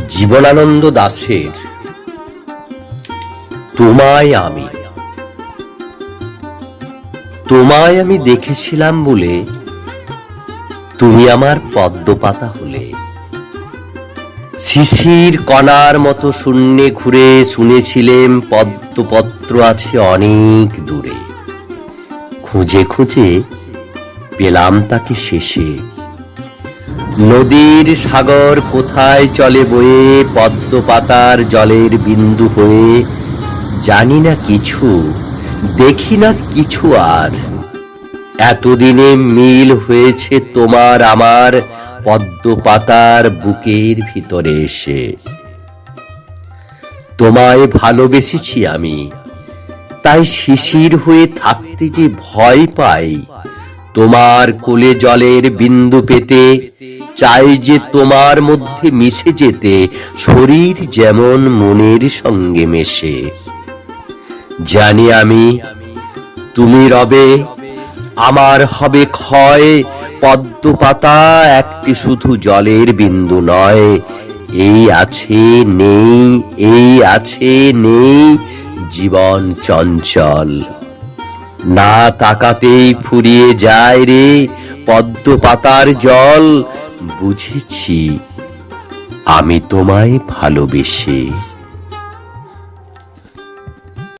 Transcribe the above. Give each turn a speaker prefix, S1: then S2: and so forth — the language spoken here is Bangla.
S1: জীবনানন্দ দাশের তোমায় আমি। তোমায় আমি দেখেছিলাম বলে তুমি আমার পদ্মপাতা হলে। শিশির কণার মতো শূন্যে ঘুরে শুনেছিলেম পদ্মপত্র আছে অনেক দূরে। খুঁজে খুঁজে পেলাম তাকে শেষে। নদীর সাগর কোথায় চলে বয়ে পদ্মপাতার জলের বিন্দু হয়ে। জানি না কিছু, দেখি না কিছু আর। এতদিনে মিল হয়েছে তোমার আমার পদ্মপাতার বুকের ভিতরে এসে। তোমায় ভালোবেসেছি আমি, তাই শিশির হয়ে থাকতে যে ভয় পাই। তোমার কোলে জলের বিন্দু পেতে চাই যে তোমার মধ্যে মিশে যেতে, শরীর যেমন মনের সঙ্গে মেশে। জানি আমি তুমি রবে, আমার হবে ক্ষয়। পদ্মপাতা একটি শুধু জলের বিন্দু নয়। এই আছে নেই, এই আছে নেই জীবন চঞ্চল। না তাকাতেই ফুরিয়ে যায় রে পদ্মপাতার জল। বুঝেছি আমি তোমায় ভালোবেসে।